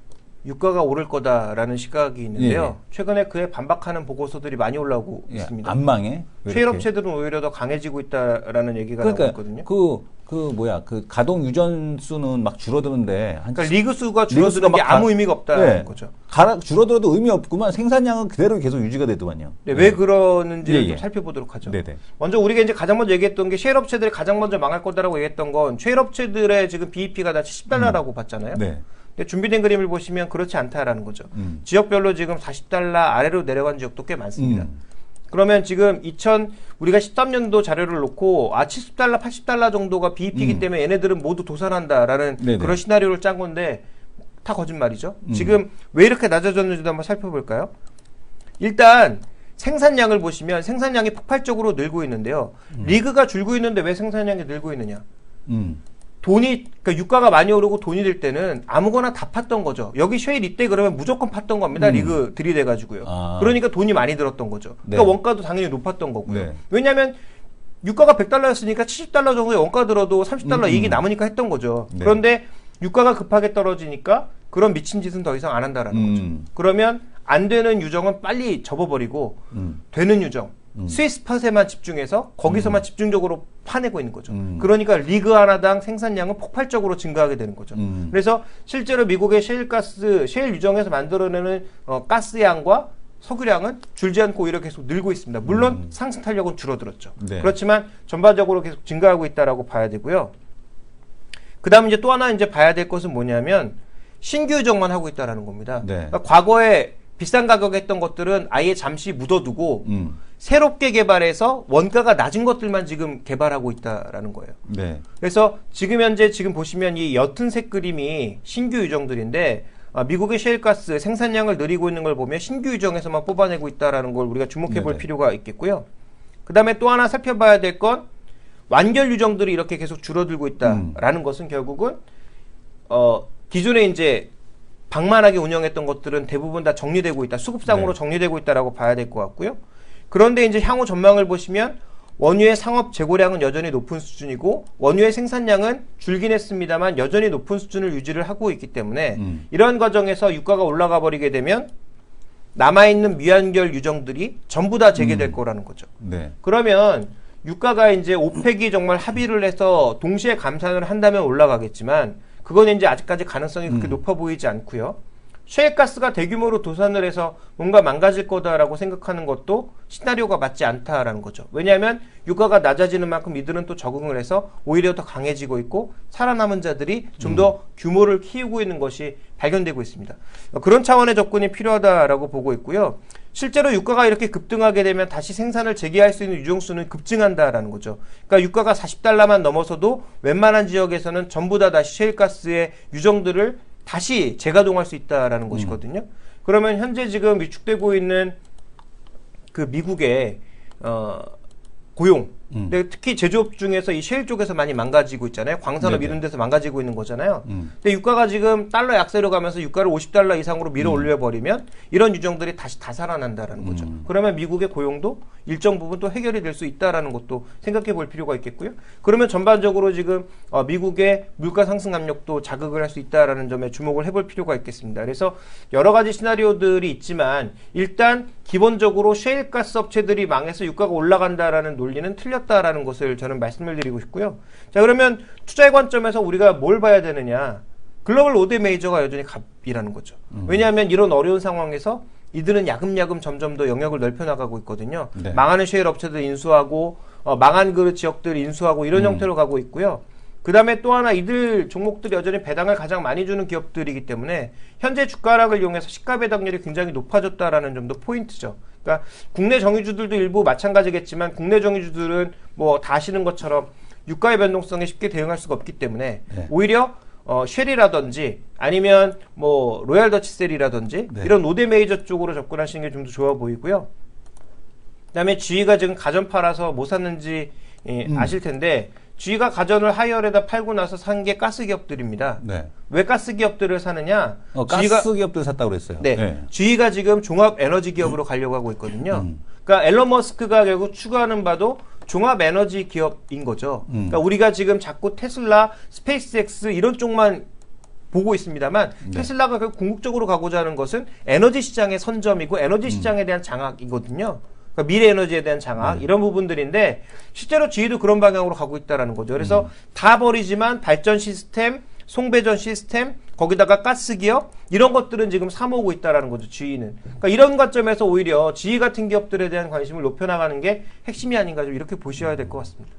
B: 유가가 오를 거다라는 시각이 있는데요.
A: 예.
B: 최근에 그에 반박하는 보고서들이 많이 올라오고
A: 예,
B: 있습니다.
A: 안 망해? 왜
B: 쉐일
A: 이렇게?
B: 업체들은 오히려 더 강해지고 있다라는 얘기가 나오고
A: 그러니까
B: 있거든요.
A: 그 가동 유전 수는 막 줄어드는데
B: 그러니까 리그 수가
A: 리그 수가
B: 줄어드는 게
A: 막
B: 아무 의미가 없다는
A: 네.
B: 거죠.
A: 줄어들어도 의미 없구만. 생산량은 그대로 계속 유지가 되더만요.
B: 네, 왜 그러는지를
A: 예,
B: 좀
A: 예.
B: 살펴보도록 하죠.
A: 네네.
B: 먼저 우리가 이제 가장 먼저 얘기했던 게 쉐일 업체들이 가장 먼저 망할 거다라고 얘기했던 건 쉐일 업체들의 지금 BEP가 다 $70라고 봤잖아요.
A: 네.
B: 근데 준비된 그림을 보시면 그렇지 않다라는 거죠.
A: 음.
B: 지역별로 지금 $40 아래로 내려간 지역도 꽤 많습니다.
A: 음.
B: 그러면 지금 우리가 13년도 자료를 놓고 $70, $80 정도가 BEP이기 때문에 얘네들은 모두 도산한다라는
A: 네네.
B: 그런 시나리오를 짠 건데 다 거짓말이죠. 지금 왜 이렇게 낮아졌는지도 한번 살펴볼까요? 일단 생산량을 보시면 생산량이 폭발적으로 늘고 있는데요. 리그가 줄고 있는데 왜 생산량이 늘고 있느냐? 그러니까 유가가 많이 오르고 돈이 들 때는 아무거나 다 팠던 거죠. 여기 쉐일 이때 그러면 무조건 팠던 겁니다. 리그 들이대가지고요. 그러니까 돈이 많이 들었던 거죠. 그러니까
A: 네.
B: 원가도 당연히 높았던 거고요.
A: 네.
B: 왜냐하면 유가가 $100였으니까 $70 정도의 원가 들어도 $30 이익이 남으니까 했던 거죠.
A: 네.
B: 그런데 유가가 급하게 떨어지니까 그런 미친 짓은 더 이상 안 한다라는 거죠. 그러면 안 되는 유정은 빨리 접어버리고 되는 유정, 스위스팟에만 집중해서 거기서만 집중적으로 파내고 있는 거죠. 그러니까 리그 하나당 생산량은 폭발적으로 증가하게 되는 거죠. 그래서 실제로 미국의 셰일 유정에서 만들어내는 가스양과 석유량은 줄지 않고 오히려 계속 늘고 있습니다. 물론 상승 탄력은 줄어들었죠.
A: 네.
B: 그렇지만 전반적으로 계속 증가하고 있다라고 봐야 되고요. 그다음 이제 또 하나 이제 봐야 될 것은 뭐냐면 신규 유정만 하고 있다라는 겁니다.
A: 네.
B: 그러니까 과거에 비싼 가격에 했던 것들은 아예 잠시 묻어두고 새롭게 개발해서 원가가 낮은 것들만 지금 개발하고 있다라는 거예요.
A: 네.
B: 그래서 지금 현재 지금 보시면 이 옅은 색 그림이 신규 유정들인데 미국의 셰일가스 생산량을 늘리고 있는 걸 보면 신규 유정에서만 뽑아내고 있다라는 걸 우리가 주목해 볼
A: 네네.
B: 필요가 있겠고요. 그 다음에 또 하나 살펴봐야 될 건 완결 유정들이 이렇게 계속 줄어들고 있다라는 것은 결국은 기존에 이제 방만하게 운영했던 것들은 대부분 다 정리되고 있다. 수급상으로
A: 네.
B: 정리되고 있다라고 봐야 될 것 같고요. 그런데 이제 향후 전망을 보시면 원유의 상업 재고량은 여전히 높은 수준이고 원유의 생산량은 줄긴 했습니다만 여전히 높은 수준을 유지를 하고 있기 때문에 이런 과정에서 유가가 올라가 버리게 되면 남아있는 미완결 유정들이 전부 다 재개될 거라는 거죠.
A: 네.
B: 그러면 유가가 이제 오펙이 정말 합의를 해서 동시에 감산을 한다면 올라가겠지만 그건 이제 아직까지 가능성이 그렇게 높아 보이지 않고요. 셰일가스가 대규모로 도산을 해서 뭔가 망가질 거다라고 생각하는 것도 시나리오가 맞지 않다라는 거죠. 왜냐하면 유가가 낮아지는 만큼 이들은 또 적응을 해서 오히려 더 강해지고 있고 살아남은 자들이 좀 더 규모를 키우고 있는 것이 발견되고 있습니다. 그런 차원의 접근이 필요하다라고 보고 있고요. 실제로 유가가 이렇게 급등하게 되면 다시 생산을 재개할 수 있는 유정수는 급증한다라는 거죠. 그러니까 유가가 40달러만 넘어서도 웬만한 지역에서는 전부 다 다시 셰일가스의 유정들을 다시 재가동할 수 있다라는 것이거든요. 그러면 현재 지금 위축되고 있는 그 미국의 고용, 근데 특히 제조업 중에서 이 셰일 쪽에서 많이 망가지고 있잖아요. 광산업
A: 네네.
B: 이런 데서 망가지고 있는 거잖아요. 근데 유가가 지금 달러 약세로 가면서 유가를 50달러 이상으로 밀어 올려버리면 이런 유정들이 다시 다 살아난다라는 거죠. 그러면 미국의 고용도 일정 부분 또 해결이 될 수 있다라는 것도 생각해 볼 필요가 있겠고요. 그러면 전반적으로 지금 미국의 물가 상승 압력도 자극을 할 수 있다라는 점에 주목을 해볼 필요가 있겠습니다. 그래서 여러 가지 시나리오들이 있지만 일단 기본적으로 셰일가스 업체들이 망해서 유가가 올라간다라는 논리는 틀렸다라는 것을 저는 말씀을 드리고 싶고요. 자, 그러면 투자의 관점에서 우리가 뭘 봐야 되느냐? 글로벌 5대 메이저가 여전히 갑이라는 거죠. 왜냐하면 이런 어려운 상황에서 이들은 야금야금 점점 더 영역을 넓혀나가고 있거든요.
A: 네.
B: 망하는 셰일 업체들 인수하고 망한 그 지역들 인수하고 이런 형태로 가고 있고요. 그 다음에 또 하나 이들 종목들이 여전히 배당을 가장 많이 주는 기업들이기 때문에 현재 주가 하락을 이용해서 시가 배당률이 굉장히 높아졌다라는 점도 포인트죠. 그러니까 국내 정유주들도 일부 마찬가지겠지만 국내 정유주들은 뭐 다 아시는 것처럼 유가의 변동성에 쉽게 대응할 수가 없기 때문에
A: 네.
B: 오히려 쉘이라든지 아니면 뭐 로얄 더치셀이라든지
A: 네.
B: 이런 5대 메이저 쪽으로 접근하시는 게 좀 더 좋아 보이고요. 그다음에 GE가 지금 가전 팔아서 뭐 샀는지 아실 텐데 GE가 가전을 하이얼에다 팔고 나서 산 게 가스 기업들입니다.
A: 네.
B: 왜 가스 기업들을 사느냐?
A: 가스 기업들 샀다고 그랬어요.
B: 네. GE가 지금 종합 에너지 기업으로 가려고 하고 있거든요. 그러니까 앨런 머스크가 결국 추구하는 바도 종합 에너지 기업인 거죠. 그러니까 우리가 지금 자꾸 테슬라, 스페이스X 이런 쪽만 보고 있습니다만 테슬라가 결국 궁극적으로 가고자 하는 것은 에너지 시장의 선점이고 에너지 시장에 대한 장악이거든요. 그러니까 미래 에너지에 대한 장악 이런 부분들인데 실제로 GE도 그런 방향으로 가고 있다라는 거죠. 그래서 다 버리지만 발전 시스템, 송배전 시스템, 거기다가 가스 기업 이런 것들은 지금 사모으고 있다라는 거죠. GE는. 그러니까 이런 관점에서 오히려 GE 같은 기업들에 대한 관심을 높여나가는 게 핵심이 아닌가 좀 이렇게 보셔야 될 것 같습니다.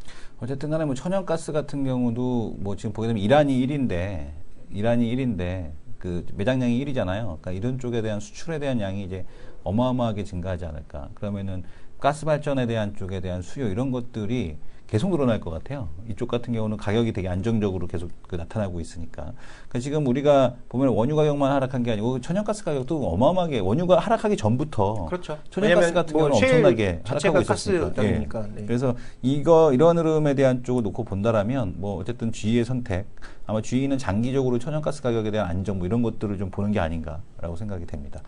A: 어쨌든 간에 뭐 천연가스 같은 경우도 뭐 지금 보게 되면 이란이 1인데 그 매장량이 1이잖아요. 그러니까 이런 쪽에 대한 수출에 대한 양이 이제 어마어마하게 증가하지 않을까. 그러면은 가스 발전에 대한 쪽에 대한 수요 이런 것들이 계속 늘어날 것 같아요. 이쪽 같은 경우는 가격이 되게 안정적으로 계속 나타나고 있으니까. 그러니까 지금 우리가 보면 원유 가격만 하락한 게 아니고 천연가스 가격도 어마어마하게 원유가 하락하기 전부터
B: 그렇죠.
A: 천연가스 같은 경우는 엄청나게 하락하고 있었으니까.
B: 가스니까. 네.
A: 그래서 이런 흐름에 대한 쪽을 놓고 본다라면 뭐 어쨌든 GE의 선택 아마 GE는 장기적으로 천연가스 가격에 대한 안정 뭐 이런 것들을 좀 보는 게 아닌가라고 생각이 됩니다.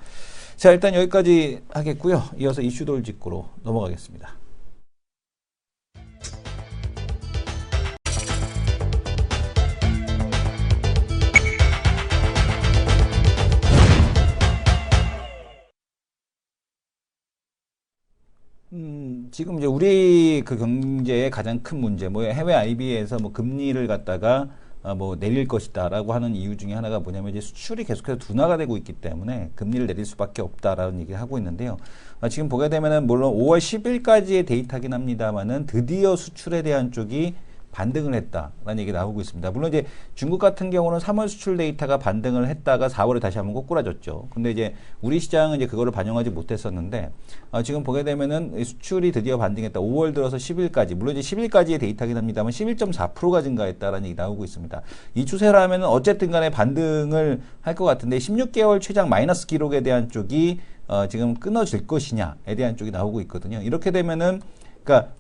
A: 자, 일단 여기까지 하겠고요. 이어서 이슈 돌직구로 넘어가겠습니다. 지금 이제 우리 그 경제의 가장 큰 문제, 뭐 해외 IB에서 뭐 금리를 갖다가 뭐 내릴 것이다라고 하는 이유 중에 하나가 뭐냐면 이제 수출이 계속해서 둔화가 되고 있기 때문에 금리를 내릴 수밖에 없다라는 얘기를 하고 있는데요. 지금 보게 되면은 물론 5월 10일까지의 데이터긴 합니다만은 드디어 수출에 대한 쪽이 반등을 했다라는 얘기 나오고 있습니다. 물론 이제 중국 같은 경우는 3월 수출 데이터가 반등을 했다가 4월에 다시 한번 꼬꾸라졌죠. 근데 이제 우리 시장은 이제 그거를 반영하지 못했었는데 지금 보게 되면은 수출이 드디어 반등했다. 5월 들어서 10일까지 물론 이제 10일까지의 데이터긴 합니다만 11.4%가 증가했다라는 얘기 나오고 있습니다. 이 추세라면은 어쨌든 간에 반등을 할 것 같은데 16개월 최장 마이너스 기록에 대한 쪽이 지금 끊어질 것이냐에 대한 쪽이 나오고 있거든요. 이렇게 되면은 그러니까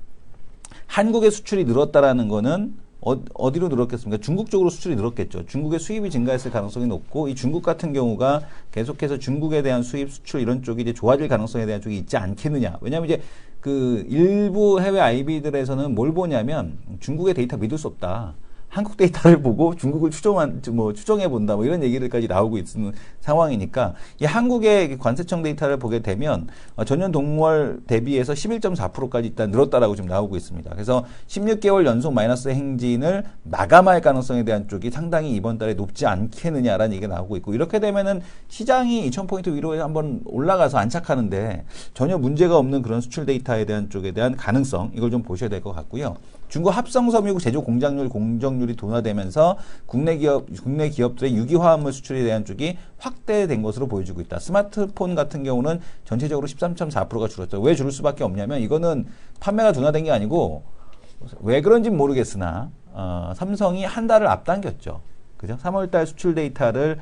A: 한국의 수출이 늘었다라는 거는 어디로 늘었겠습니까? 중국 쪽으로 수출이 늘었겠죠. 중국의 수입이 증가했을 가능성이 높고 이 중국 같은 경우가 계속해서 중국에 대한 수입 수출 이런 쪽이 이제 좋아질 가능성에 대한 쪽이 있지 않겠느냐. 왜냐하면 이제 그 일부 해외 IB들에서는 뭘 보냐면 중국의 데이터 믿을 수 없다. 한국 데이터를 보고 중국을 추정해 본다. 뭐 이런 얘기들까지 나오고 있는 상황이니까 이 한국의 관세청 데이터를 보게 되면 전년 동월 대비해서 11.4%까지 일단 늘었다라고 지금 나오고 있습니다. 그래서 16개월 연속 마이너스 행진을 마감할 가능성에 대한 쪽이 상당히 이번 달에 높지 않겠느냐라는 얘기가 나오고 있고 이렇게 되면은 시장이 2,000포인트 위로 한번 올라가서 안착하는데 전혀 문제가 없는 그런 수출 데이터에 대한 쪽에 대한 가능성 이걸 좀 보셔야 될 것 같고요. 중국 합성섬유 제조 공정률이 둔화되면서 국내 기업들의 유기화합물 수출에 대한 쪽이 확대된 것으로 보여지고 있다. 스마트폰 같은 경우는 전체적으로 13.4%가 줄었죠. 왜 줄을 수밖에 없냐면 이거는 판매가 둔화된 게 아니고 왜 그런지는 모르겠으나 삼성이 한 달을 앞당겼죠. 그죠? 3월달 수출 데이터를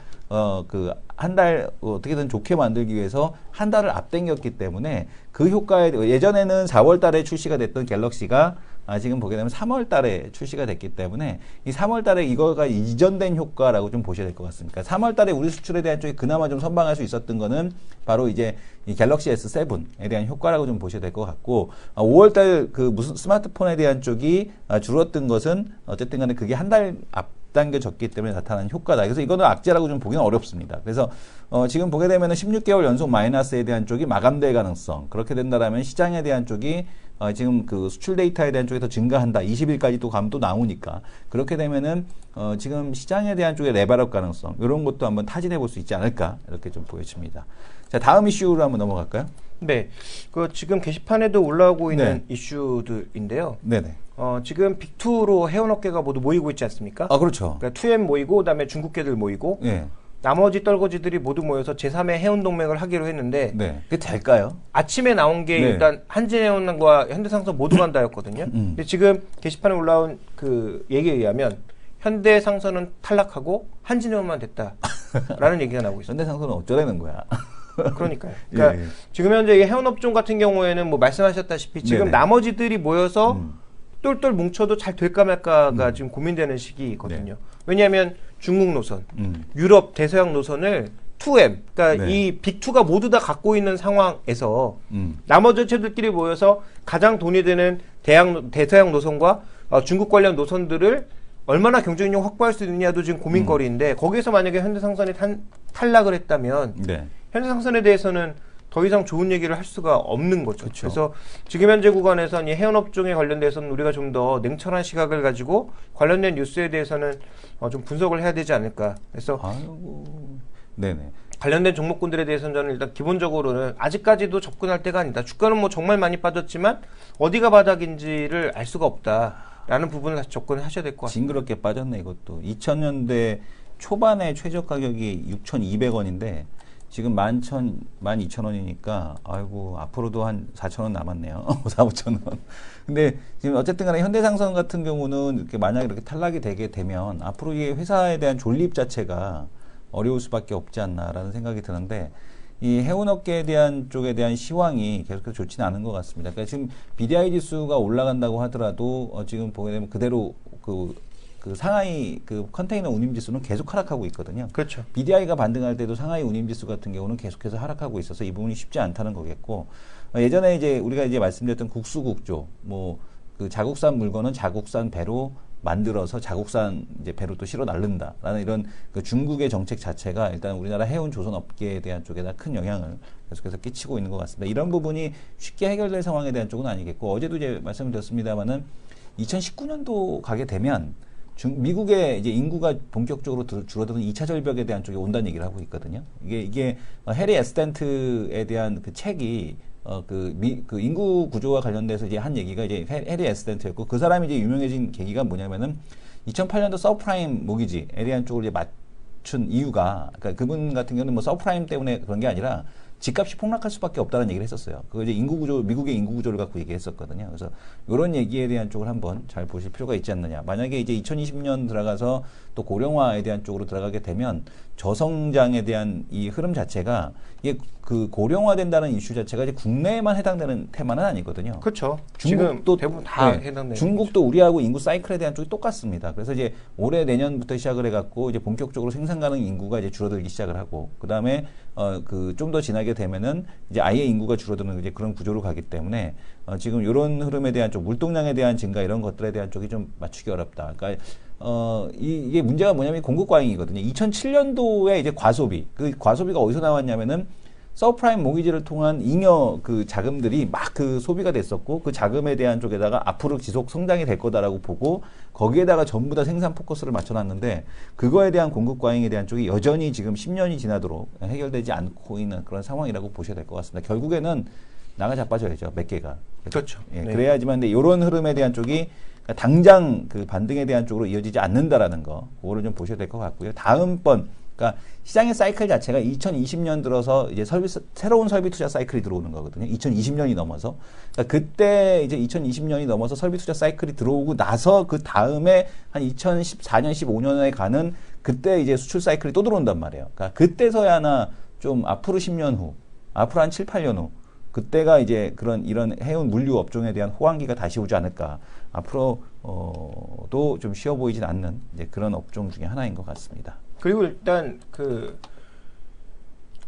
A: 한 달 어떻게든 좋게 만들기 위해서 한 달을 앞당겼기 때문에 그 효과에 예전에는 4월달에 출시가 됐던 갤럭시가 지금 보게 되면 3월 달에 출시가 됐기 때문에 이 3월 달에 이거가 이전된 효과라고 좀 보셔야 될 것 같습니다. 3월 달에 우리 수출에 대한 쪽이 그나마 좀 선방할 수 있었던 거는 바로 이제 이 갤럭시 S7에 대한 효과라고 좀 보셔야 될 것 같고 5월 달 그 무슨 스마트폰에 대한 쪽이 줄었던 것은 어쨌든 간에 그게 한 달 앞당겨졌기 때문에 나타난 효과다. 그래서 이거는 악재라고 좀 보기는 어렵습니다. 그래서 지금 보게 되면은 16개월 연속 마이너스에 대한 쪽이 마감될 가능성. 그렇게 된다라면 시장에 대한 쪽이 지금 그 수출 데이터에 대한 쪽이 더 증가한다. 20일까지 또 가면 또 나오니까. 그렇게 되면은, 지금 시장에 대한 쪽의 레벨업 가능성, 이런 것도 한번 타진해 볼 수 있지 않을까. 이렇게 좀 보여집니다. 자, 다음 이슈로 한번 넘어갈까요?
B: 네. 지금 게시판에도 올라오고 있는 이슈들인데요.
A: 네네.
B: 지금 빅2로 해운업계가 모두 모이고 있지 않습니까?
A: 그렇죠.
B: 그러니까 2M 모이고, 그 다음에 중국계들 모이고,
A: 예.
B: 나머지 떨거지들이 모두 모여서 제3의 해운동맹을 하기로 했는데,
A: 네. 그게 될까요?
B: 아침에 나온 게
A: 네.
B: 일단 한진해운과 현대상선 모두 간다였거든요. 근데 지금 게시판에 올라온 그 얘기에 의하면 현대상선은 탈락하고 한진해운만 됐다라는 얘기가 나오고 있습니다.
A: 현대상선은 어쩌라는 거야.
B: 그러니까요. 그러니까
A: 예.
B: 지금 현재 이 해운업종 같은 경우에는 뭐 말씀하셨다시피 지금
A: 네네.
B: 나머지들이 모여서 똘똘 뭉쳐도 잘 될까 말까가 지금 고민되는 시기거든요.
A: 네.
B: 왜냐하면 중국 노선, 유럽 대서양 노선을 2M, 그러니까
A: 네.
B: 이 빅2가 모두 다 갖고 있는 상황에서
A: 음.
B: 나머지 업체들끼리 모여서 가장 돈이 되는 대서양 노선과 중국 관련 노선들을 얼마나 경쟁력 확보할 수 있느냐도 지금 고민거리인데 거기에서 만약에 현대상선이 탈락을 했다면
A: 네.
B: 현대상선에 대해서는 더 이상 좋은 얘기를 할 수가 없는 거죠.
A: 그쵸.
B: 그래서 지금 현재 구간에서는 이 해운업종에 관련돼서는 우리가 좀 더 냉철한 시각을 가지고 관련된 뉴스에 대해서는 좀 분석을 해야 되지 않을까. 그래서
A: 아이고. 네네.
B: 관련된 종목군들에 대해서는 저는 일단 기본적으로는 아직까지도 접근할 때가 아니다. 주가는 뭐 정말 많이 빠졌지만 어디가 바닥인지를 알 수가 없다라는 부분을 다시 접근을 하셔야 될 것 같습니다.
A: 징그럽게 빠졌네 이것도. 2000년대 초반에 최저 가격이 6,200원인데 지금 12,000원이니까 아이고 앞으로도 한 4,000원 남았네요. 4,5,000원. 근데 지금 어쨌든 간에 현대상선 같은 경우는 이렇게 만약에 이렇게 탈락이 되게 되면 앞으로 이 회사에 대한 존립 자체가 어려울 수밖에 없지 않나라는 생각이 드는데 이 해운업계에 대한 쪽에 대한 시황이 계속해서 좋지는 않은 것 같습니다. 그러니까 지금 BDI 지수가 올라간다고 하더라도 지금 보게 되면 그대로 그 상하이 그 컨테이너 운임 지수는 계속 하락하고 있거든요.
B: 그렇죠.
A: BDI가 반등할 때도 상하이 운임 지수 같은 경우는 계속해서 하락하고 있어서 이 부분이 쉽지 않다는 거겠고 예전에 이제 우리가 이제 말씀드렸던 국수국조 뭐 그 자국산 물건은 자국산 배로 만들어서 자국산 이제 배로 또 실어 날른다라는 이런 그 중국의 정책 자체가 일단 우리나라 해운 조선 업계에 대한 쪽에다 큰 영향을 계속해서 끼치고 있는 것 같습니다. 이런 부분이 쉽게 해결될 상황에 대한 쪽은 아니겠고 어제도 이제 말씀드렸습니다만은 2019년도 가게 되면 미국의 이제 인구가 본격적으로 줄어드는 2차 절벽에 대한 쪽에 온다는 얘기를 하고 있거든요. 이게 해리 에스텐트에 대한 그 책이 그 인구 구조와 관련돼서 이제 한 얘기가 이제 해리 에스덴트였고, 그 사람이 이제 유명해진 계기가 뭐냐면은 2008년도 서프라임 모기지에 대한 쪽을 이제 맞춘 이유가, 그러니까 그분 같은 경우는 뭐 서프라임 때문에 그런 게 아니라 집값이 폭락할 수밖에 없다는 얘기를 했었어요. 그거 이제 인구 구조, 미국의 인구 구조를 갖고 얘기했었거든요. 그래서 이런 얘기에 대한 쪽을 한번 잘 보실 필요가 있지 않느냐. 만약에 이제 2020년 들어가서 또 고령화에 대한 쪽으로 들어가게 되면 저성장에 대한 이 흐름 자체가, 이게 그 고령화된다는 이슈 자체가 이제 국내에만 해당되는 테마는 아니거든요.
B: 그렇죠.
A: 중국도
B: 지금 대부분 다
A: 네,
B: 해당되는
A: 중국도 우리하고 인구 사이클에 대한 쪽이 똑같습니다. 그래서 이제 올해 내년부터 시작을 해갖고 이제 본격적으로 생산 가능 인구가 이제 줄어들기 시작을 하고, 그 다음에 그 좀 더 지나게 되면은 이제 아예 인구가 줄어드는 이제 그런 구조로 가기 때문에 지금 이런 흐름에 대한 쪽, 물동량에 대한 증가 이런 것들에 대한 쪽이 좀 맞추기 어렵다. 그러니까 이게 문제가 뭐냐면 공급 과잉이거든요. 2007년도에 이제 과소비, 그 과소비가 어디서 나왔냐면은 서프라임 모기지를 통한 잉여 그 자금들이 막 그 소비가 됐었고, 그 자금에 대한 쪽에다가 앞으로 지속 성장이 될 거다라고 보고 거기에다가 전부 다 생산 포커스를 맞춰놨는데, 그거에 대한 공급 과잉에 대한 쪽이 여전히 지금 10년이 지나도록 해결되지 않고 있는 그런 상황이라고 보셔야 될 것 같습니다. 결국에는 나가 자빠져야죠, 몇 개가.
B: 그렇죠.
A: 예,
B: 네.
A: 그래야지만 근데 이런 흐름에 대한 쪽이 당장 그 반등에 대한 쪽으로 이어지지 않는다라는 거, 그거를 좀 보셔야 될 것 같고요. 다음번, 그러니까 시장의 사이클 자체가 2020년 들어서 이제 새로운 설비 투자 사이클이 들어오는 거거든요. 2020년이 넘어서. 그러니까 그때 이제 2020년이 넘어서 설비 투자 사이클이 들어오고 나서 그 다음에 한 2014년, 15년에 가는 그때 이제 수출 사이클이 또 들어온단 말이에요. 그러니까 그때서야나 좀 앞으로 10년 후, 앞으로 한 7, 8년 후, 그때가 이제 이런 해운 물류 업종에 대한 호황기가 다시 오지 않을까. 앞으로 도 좀 쉬워 보이진 않는 이제 그런 업종 중에 하나인 것 같습니다.
B: 그리고 일단 그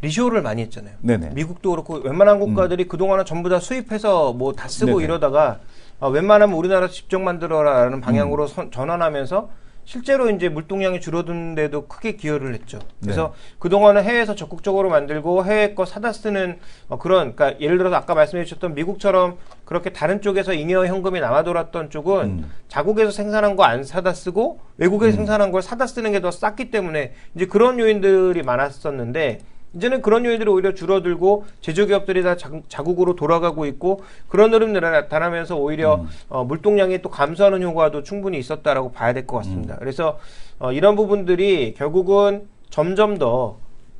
B: 리쇼를 많이 했잖아요.
A: 네네.
B: 미국도 그렇고 웬만한 국가들이 그동안은 전부 다 수입해서 뭐 다 쓰고
A: 네네.
B: 이러다가 웬만하면 우리나라 직접 만들어라라는 방향으로 전환하면서 실제로 이제 물동량이 줄어드는데도 크게 기여를 했죠. 그래서 그동안은 해외에서 적극적으로 만들고 해외 거 사다 쓰는 그러니까 예를 들어서 아까 말씀해 주셨던 미국처럼 그렇게 다른 쪽에서 잉여 현금이 남아 돌았던 쪽은 자국에서 생산한 거 안 사다 쓰고 외국에서 생산한 걸 사다 쓰는 게 더 쌌기 때문에 이제 그런 요인들이 많았었는데, 이제는 그런 요인들이 오히려 줄어들고 제조기업들이 다 자국으로 돌아가고 있고, 그런 흐름들이 나타나면서 오히려 물동량이 또 감소하는 효과도 충분히 있었다라고 봐야 될 것 같습니다. 그래서 이런 부분들이 결국은 점점 더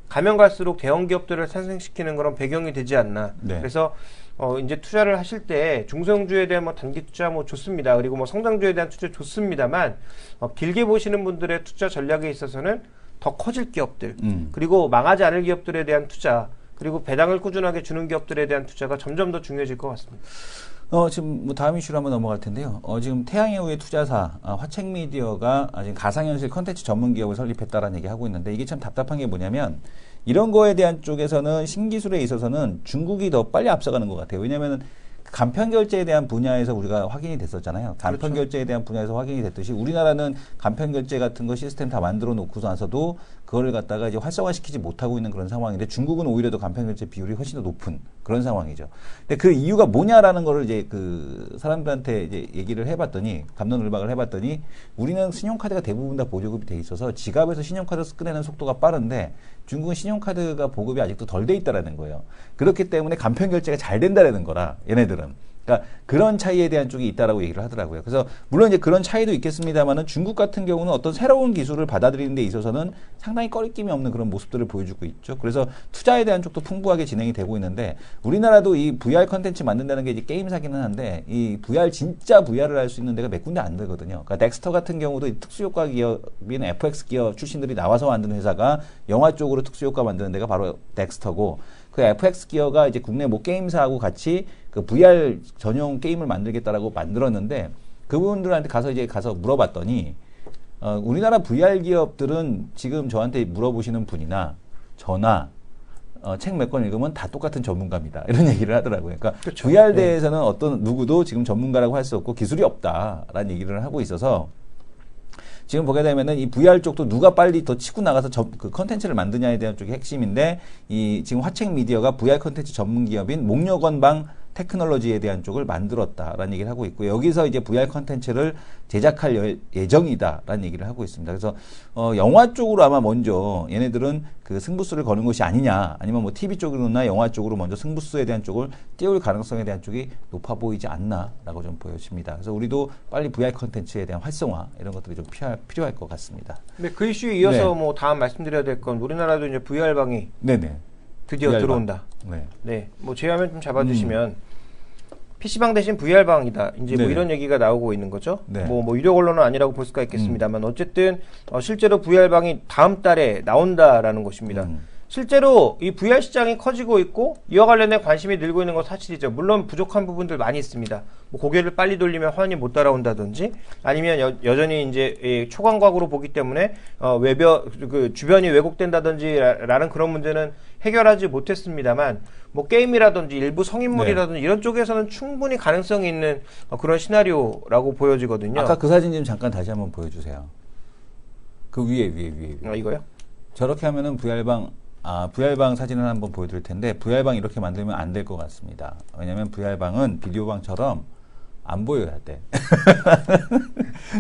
B: 가면 갈수록 대형 기업들을 탄생시키는 그런 배경이 되지 않나.
A: 네.
B: 그래서 이제 투자를 하실 때 중소형주에 대한 뭐 단기 투자 뭐 좋습니다. 그리고 뭐 성장주에 대한 투자 좋습니다만 길게 보시는 분들의 투자 전략에 있어서는 더 커질 기업들, 그리고 망하지 않을 기업들에 대한 투자, 그리고 배당을 꾸준하게 주는 기업들에 대한 투자가 점점 더 중요해질 것 같습니다.
A: 지금 뭐 다음 이슈로 한번 넘어갈 텐데요. 지금 태양의 후예 투자사 화책미디어가 지금 가상현실 컨텐츠 전문 기업을 설립했다라는 얘기 하고 있는데, 이게 참 답답한 게 뭐냐면 이런 거에 대한 쪽에서는 신기술에 있어서는 중국이 더 빨리 앞서가는 것 같아요. 왜냐면은 간편 결제에 대한 분야에서 우리가 확인이 됐었잖아요. 간편
B: 그렇죠.
A: 결제에 대한 분야에서 확인이 됐듯이 우리나라는 간편 결제 같은 거 시스템 다 만들어 놓고서 나서도 그거를 갖다가 이제 활성화시키지 못하고 있는 그런 상황인데, 중국은 오히려 더 간편 결제 비율이 훨씬 더 높은 그런 상황이죠. 근데 그 이유가 뭐냐라는 거를 이제 그 사람들한테 이제 얘기를 해봤더니, 갑론을박을 해봤더니, 우리는 신용카드가 대부분 다 보조급이 돼 있어서 지갑에서 신용카드 꺼내는 속도가 빠른데 중국은 신용카드가 보급이 아직도 덜 돼 있다라는 거예요. 그렇기 때문에 간편 결제가 잘 된다라는 거라, 얘네들은. 그러니까 그런 차이에 대한 쪽이 있다라고 얘기를 하더라고요. 그래서 물론 이제 그런 차이도 있겠습니다만은 중국 같은 경우는 어떤 새로운 기술을 받아들이는 데 있어서는 상당히 꺼리낌이 없는 그런 모습들을 보여주고 있죠. 그래서 투자에 대한 쪽도 풍부하게 진행이 되고 있는데, 우리나라도 이 VR 컨텐츠 만든다는 게 이제 게임사기는 한데, 이 VR 진짜 VR을 할 수 있는 데가 몇 군데 안 되거든요. 그러니까 넥스터 같은 경우도 특수효과 기업인 FX 기업 출신들이 나와서 만드는 회사가 영화 쪽으로 특수효과 만드는 데가 바로 넥스터고, 그 FX 기어가 이제 국내 뭐 게임사하고 같이 그 VR 전용 게임을 만들겠다라고 만들었는데, 그분들한테 가서 물어봤더니, 우리나라 VR 기업들은 지금 저한테 물어보시는 분이나 저나 책 몇 권 읽으면 다 똑같은 전문가입니다. 이런 얘기를 하더라고요. 그러니까
B: 그렇죠.
A: VR 대해서는 어떤 누구도 지금 전문가라고 할 수 없고 기술이 없다라는 얘기를 하고 있어서, 지금 보게 되면은 이 VR 쪽도 누가 빨리 더 치고 나가서 그 컨텐츠를 만드냐에 대한 쪽이 핵심인데, 이 지금 화책 미디어가 VR 컨텐츠 전문 기업인 목련건방 테크놀로지에 대한 쪽을 만들었다라는 얘기를 하고 있고 여기서 이제 VR 컨텐츠를 제작할 예정이다라는 얘기를 하고 있습니다. 그래서 영화 쪽으로 아마 먼저 얘네들은 그 승부수를 거는 것이 아니냐 아니면 뭐 TV 쪽으로나 영화 쪽으로 먼저 승부수에 대한 쪽을 띄울 가능성에 대한 쪽이 높아 보이지 않나라고 좀 보여집니다. 그래서 우리도 빨리 VR 컨텐츠에 대한 활성화 이런 것들이 좀 필요할 것 같습니다.
B: 네, 그 이슈에 이어서
A: 네.
B: 뭐 다음 말씀드려야 될 건 우리나라도 이제 VR방이
A: 네네.
B: 드디어
A: VR 방.
B: 들어온다.
A: 네.
B: 네, 뭐 제 화면 좀 잡아주시면 PC방 대신 VR방이다. 이제 뭐
A: 네네.
B: 이런 얘기가 나오고 있는 거죠.
A: 네.
B: 뭐 유료 언론은 아니라고 볼 수가 있겠습니다만 어쨌든 실제로 VR방이 다음 달에 나온다라는 것입니다. 실제로 이 VR 시장이 커지고 있고 이와 관련해 관심이 늘고 있는 건 사실이죠. 물론 부족한 부분들 많이 있습니다. 뭐 고개를 빨리 돌리면 화면이 못 따라온다든지 아니면 여전히 이제 이 초광각으로 보기 때문에 그 주변이 왜곡된다든지라는 그런 문제는 해결하지 못했습니다만 뭐 게임이라든지 일부 성인물이라든지 이런 쪽에서는 충분히 가능성이 있는 그런 시나리오라고 보여지거든요.
A: 아까 그 사진 좀 잠깐 다시 한번 보여주세요. 그 위에.
B: 이거요?
A: 저렇게 하면은 VR방 사진을 한번 보여드릴 텐데 VR방 이렇게 만들면 안 될 것 같습니다. 왜냐면 VR방은 비디오방처럼 안 보여야 돼.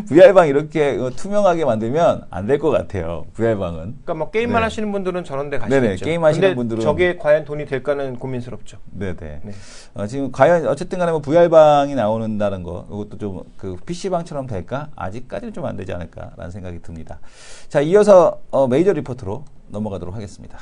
A: VR방 이렇게 투명하게 만들면 안 될 것 같아요. VR방은.
B: 그러니까 뭐 게임만
A: 네.
B: 하시는 분들은 저런 데 가시겠죠.
A: 네네, 게임 하시는
B: 근데
A: 분들은-
B: 저게 과연 돈이 될까는 고민스럽죠.
A: 네네.
B: 네.
A: 지금 과연 어쨌든 간에 뭐 VR방이 나오는다는 거 이것도 좀 그 PC방처럼 될까? 아직까지는 좀 안 되지 않을까라는 생각이 듭니다. 자, 이어서 메이저 리포트로 넘어가도록 하겠습니다.